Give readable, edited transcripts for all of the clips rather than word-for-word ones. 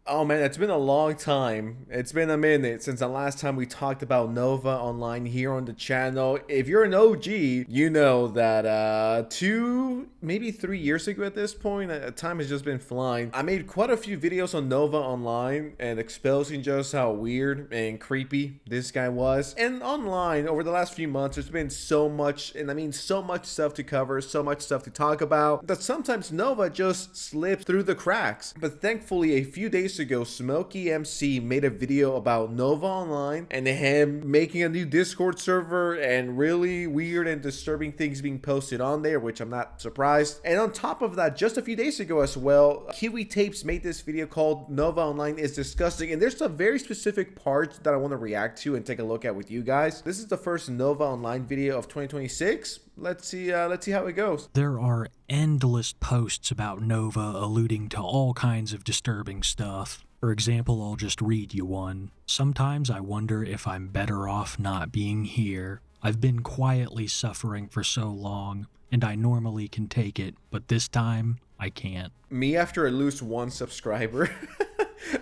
Oh man, it's been a long time. It's been a minute since the last time we talked about Nova Online here on the channel. If you're an OG, you know that 2, maybe 3 years ago at this point, time has just been flying. I made quite a few videos on Nova Online and exposing just how weird and creepy this guy was. And online, over the last few months, there's been so much, and I mean so much stuff to cover, so much stuff to talk about, that sometimes Nova just slips through the cracks. But thankfully, a few days ago, Smokey MC made a video about Nova Online and him making a new Discord server and really weird and disturbing things being posted on there, which I'm not surprised. And on top of that, just a few days ago as well, Kiwi Tapes made this video called Nova Online is Disgusting, and there's some very specific parts that I want to react to and take a look at with you guys. This is the first Nova Online video of 2026. Let's see how it goes. There are endless posts about Nova alluding to all kinds of disturbing stuff. For example, I'll just read you one. Sometimes I wonder if I'm better off not being here. I've been quietly suffering for so long, and I normally can take it, but this time, I can't. Me after I lose one subscriber.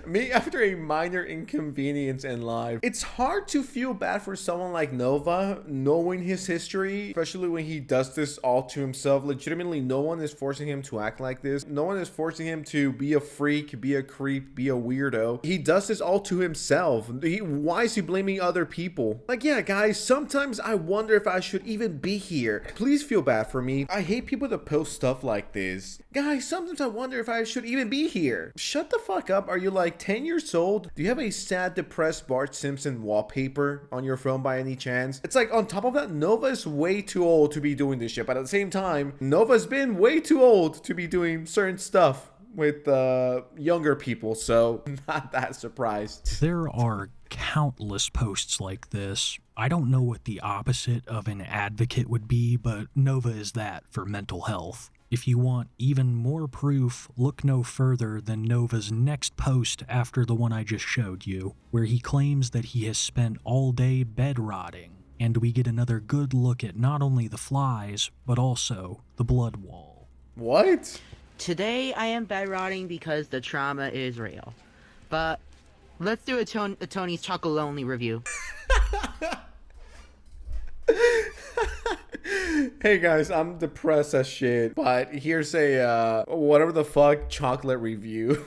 Me after a minor inconvenience in life. It's hard to feel bad for someone like Nova, knowing his history, especially when he does this all to himself. Legitimately, no one is forcing him to act like this. No one is forcing him to be a freak, be a creep, be a weirdo. He does this all to himself. Why is he blaming other people? Like, yeah, guys, sometimes I wonder if I should even be here. Please feel bad for me. I hate people that post stuff like this. Guys, sometimes I wonder if I should even be here. Shut the fuck up. Are you like 10 years old? Do you have a sad, depressed Bart Simpson wallpaper on your phone by any chance? It's like, on top of that, Nova is way too old to be doing this shit, but at the same time, Nova's been way too old to be doing certain stuff with younger people, so not that surprised. There are countless posts like this. I don't know what the opposite of an advocate would be, but Nova is that for mental health. If you want even more proof, look no further than Nova's next post after the one I just showed you, where he claims that he has spent all day bed rotting, and we get another good look at not only the flies, but also the blood wall. What? Today I am bed rotting because the trauma is real. But let's do a Tony's Chocolonely review. Hey guys, I'm depressed as shit, but here's a whatever the fuck chocolate review.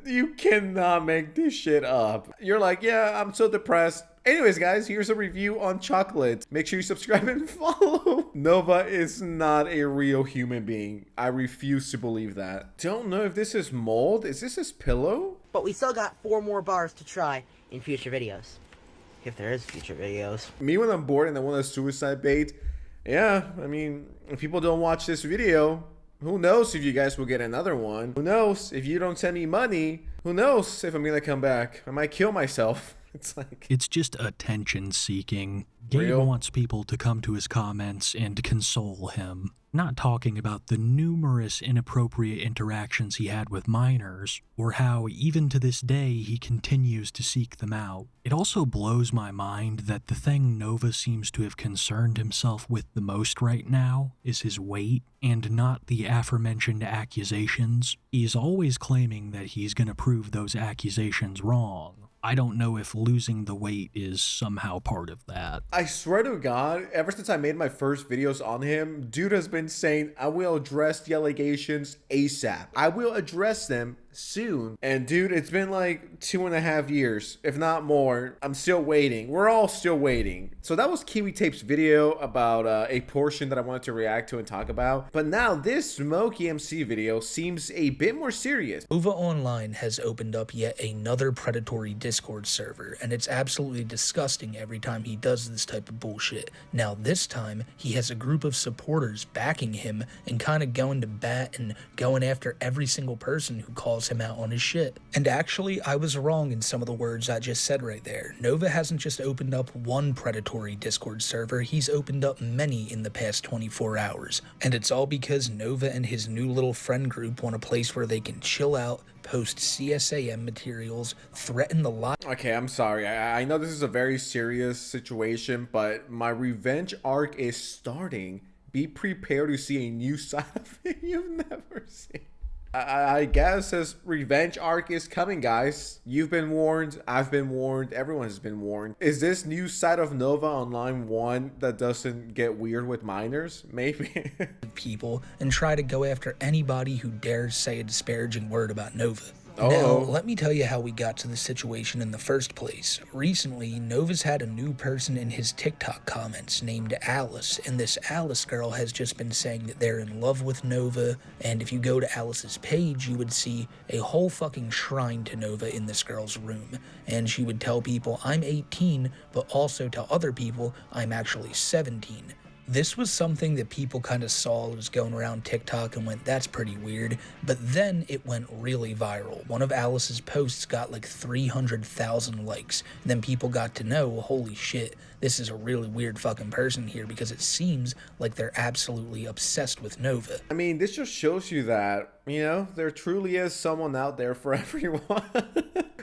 You cannot make this shit up. You're like, yeah, I'm so depressed. Anyways, guys, here's a review on chocolate. Make sure you subscribe and follow. Nova is not a real human being. I refuse to believe that. Don't know if this is mold. Is this his pillow? But we still got 4 more bars to try in future videos. If there is future videos. Me when I'm bored and I want a suicide bait. Yeah, I mean, if people don't watch this video, who knows if you guys will get another one? Who knows if you don't send me money? Who knows if I'm gonna come back? I might kill myself. It's just attention seeking. Gabe Real? wants people to come to his comments and console him. Not talking about the numerous inappropriate interactions he had with minors, or how even to this day he continues to seek them out. It also blows my mind that the thing Nova seems to have concerned himself with the most right now is his weight, and not the aforementioned accusations. He's always claiming that he's gonna prove those accusations wrong. I don't know if losing the weight is somehow part of that. I swear to God, ever since I made my first videos on him, dude has been saying, I will address the allegations ASAP. I will address them soon. And dude, it's been like 2.5 years, if not more. I'm still waiting. We're all still waiting. So that was Kiwi Tape's video about a portion that I wanted to react to and talk about. But now this Smokey MC video seems a bit more serious. Nova Online has opened up yet another predatory Discord server, and it's absolutely disgusting every time he does this type of bullshit. Now this time, he has a group of supporters backing him and kind of going to bat and going after every single person who calls him out on his shit. And actually, I was wrong in some of the words I just said right there. Nova hasn't just opened up one predatory Discord server, he's opened up many in the past 24 hours. And it's all because Nova and his new little friend group want a place where they can chill out, post CSAM materials, threaten the life. Okay, I'm sorry. I know this is a very serious situation, but my revenge arc is starting. Be prepared to see a new side of it you've never seen. I guess his revenge arc is coming, guys. You've been warned. I've been warned. Everyone has been warned. Is this new side of Nova Online one that doesn't get weird with minors? Maybe. People and try to go after anybody who dares say a disparaging word about Nova. Oh. Now, let me tell you how we got to the situation in the first place. Recently, Nova's had a new person in his TikTok comments named Alice, and this Alice girl has just been saying that they're in love with Nova, and if you go to Alice's page, you would see a whole fucking shrine to Nova in this girl's room, and she would tell people, I'm 18, but also tell other people, I'm actually 17. This was something that people kind of saw was going around TikTok and went, that's pretty weird, but then it went really viral. One of Alice's posts got like 300,000 likes, and then people got to know, holy shit, this is a really weird fucking person here, because it seems like they're absolutely obsessed with Nova. I mean, this just shows you that, you know, there truly is someone out there for everyone.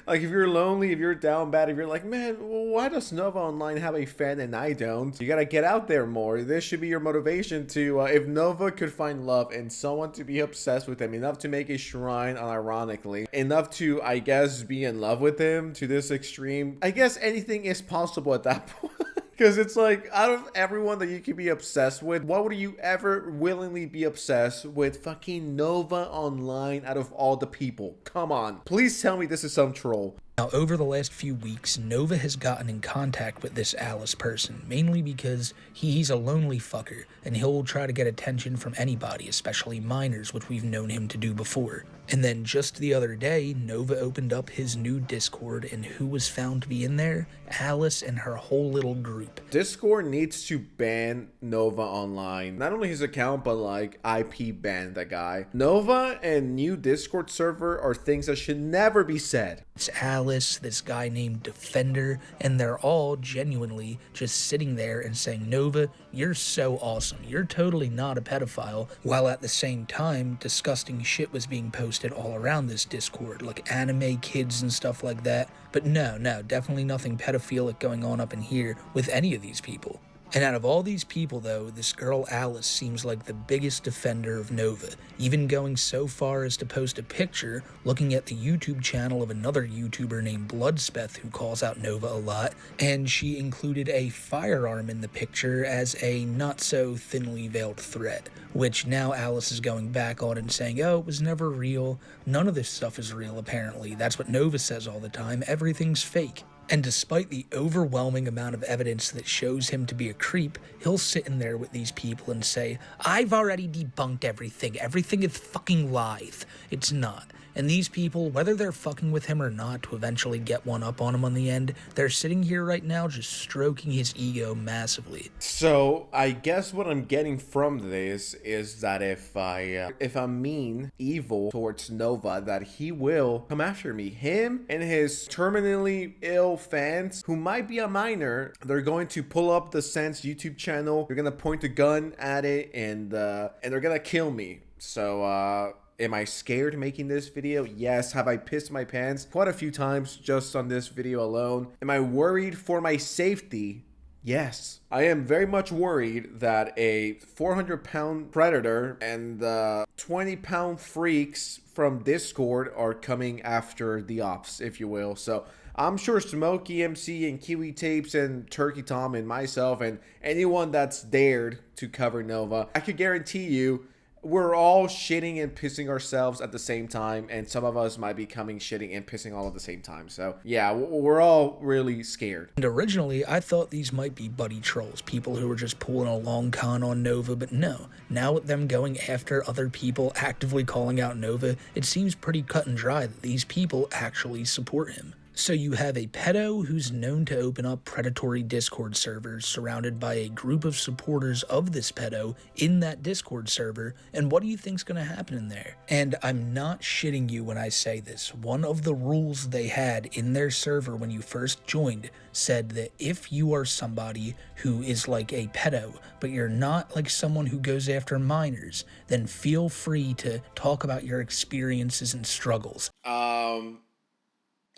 Like, if you're lonely, if you're down bad, if you're like, man, why does Nova Online have a fan and I don't? You gotta get out there more. This should be your motivation to, if Nova could find love in someone to be obsessed with him, enough to make a shrine, unironically, enough to, I guess, be in love with him to this extreme, I guess anything is possible at that point. Because it's like, out of everyone that you could be obsessed with, why would you ever willingly be obsessed with fucking Nova Online out of all the people? Come on. Please tell me this is some troll. Now, over the last few weeks, Nova has gotten in contact with this Alice person, mainly because he's a lonely fucker, and he'll try to get attention from anybody, especially minors, which we've known him to do before. And then just the other day, Nova opened up his new Discord, and who was found to be in there? Alice and her whole little group. Discord needs to ban Nova Online. Not only his account, but like IP ban that guy. Nova and new Discord server are things that should never be said. It's Alice, this guy named Defender, and they're all genuinely just sitting there and saying, Nova, you're so awesome. You're totally not a pedophile. While at the same time, disgusting shit was being posted all around this Discord, like anime kids and stuff like that. But no, definitely nothing pedophilic going on up in here with any of these people. And out of all these people, though, this girl Alice seems like the biggest defender of Nova, even going so far as to post a picture looking at the YouTube channel of another YouTuber named Bloodspeth who calls out Nova a lot, and she included a firearm in the picture as a not-so-thinly veiled threat, which now Alice is going back on and saying, oh, it was never real, none of this stuff is real apparently, that's what Nova says all the time, everything's fake. And despite the overwhelming amount of evidence that shows him to be a creep, he'll sit in there with these people and say, I've already debunked everything. Everything is fucking lies. It's not. And these people, whether they're fucking with him or not to eventually get one up on him on the end, they're sitting here right now just stroking his ego massively. So I guess what I'm getting from this is that if I'm mean, evil towards Nova, that he will come after me. Him and his terminally ill fans who might be a minor, they're going to pull up the Sans YouTube channel. They're gonna point a gun at it and they're gonna kill me. So am I scared making this video? Yes. Have I pissed my pants quite a few times just on this video alone? Am I worried for my safety? Yes. I am very much worried that a 400-pound predator and 20-pound freaks from Discord are coming after the ops, if you will. So I'm sure Smokey MC and Kiwi Tapes and Turkey Tom and myself and anyone that's dared to cover Nova, I could guarantee you we're all shitting and pissing ourselves at the same time, and some of us might be coming shitting and pissing all at the same time. So yeah, we're all really scared. And originally, I thought these might be buddy trolls, people who were just pulling a long con on Nova, but no. Now with them going after other people, actively calling out Nova, it seems pretty cut and dry that these people actually support him. So you have a pedo who's known to open up predatory Discord servers surrounded by a group of supporters of this pedo in that Discord server, and what do you think's gonna happen in there? And I'm not shitting you when I say this. One of the rules they had in their server when you first joined said that if you are somebody who is like a pedo, but you're not like someone who goes after minors, then feel free to talk about your experiences and struggles.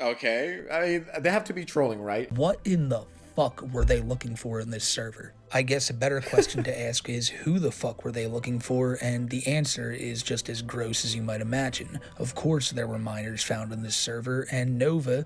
Okay. I mean, they have to be trolling, right? What in the fuck were they looking for in this server? I guess a better question to ask is who the fuck were they looking for, and the answer is just as gross as you might imagine. Of course there were minors found in this server, and Nova,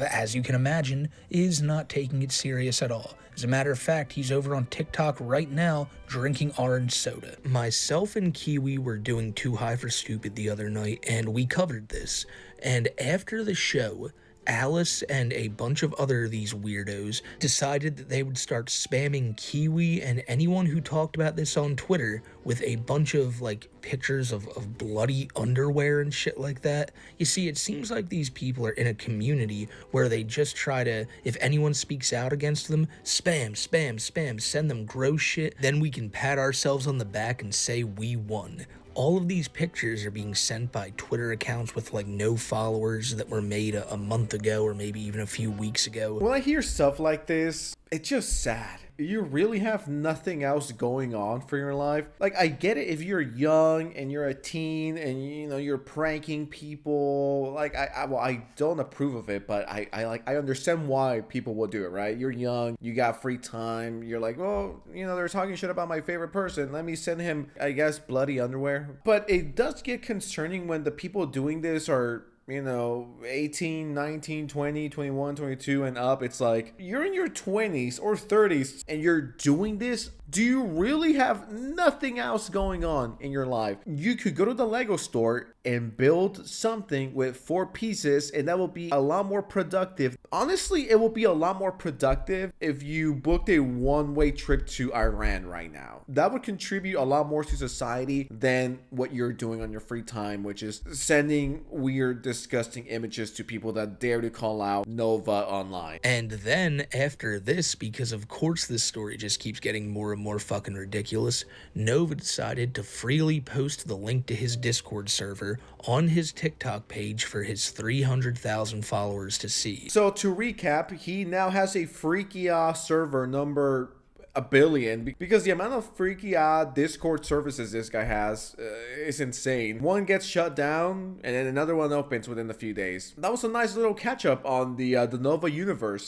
as you can imagine, is not taking it serious at all. As a matter of fact, he's over on TikTok right now drinking orange soda. Myself and Kiwi were doing Too High for Stupid the other night, and we covered this. And after the show, Alice and a bunch of other these weirdos decided that they would start spamming Kiwi and anyone who talked about this on Twitter with a bunch of like pictures of bloody underwear and shit like that. You see, it seems like these people are in a community where they just try to, if anyone speaks out against them, spam, spam, spam, send them gross shit, then we can pat ourselves on the back and say we won. All of these pictures are being sent by Twitter accounts with like no followers that were made a month ago or maybe even a few weeks ago. When I hear stuff like this, it's just sad. You really have nothing else going on for your life. Like, I get it if you're young and you're a teen and you know you're pranking people. Like, I don't approve of it, but I understand why people will do it, right? You're young, you got free time, you're like, well, you know, they're talking shit about my favorite person, let me send him, I guess, bloody underwear. But it does get concerning when the people doing this are, you know, 18, 19, 20, 21, 22 and up. It's like, you're in your 20s or 30s and you're doing this. Do you really have nothing else going on in your life? You could go to the Lego store and build something with 4 pieces, and that will be a lot more productive. Honestly, it will be a lot more productive if you booked a one-way trip to Iran right now. That would contribute a lot more to society than what you're doing on your free time, which is sending weird, disgusting images to people that dare to call out Nova online. And then after this, because of course this story just keeps getting more and more fucking ridiculous, Nova decided to freely post the link to his Discord server on his TikTok page for his 300,000 followers to see. So to recap, he now has a freaky server number a billion, because the amount of freaky Discord services this guy has is insane. One gets shut down and then another one opens within a few days. That was a nice little catch up on the Nova universe.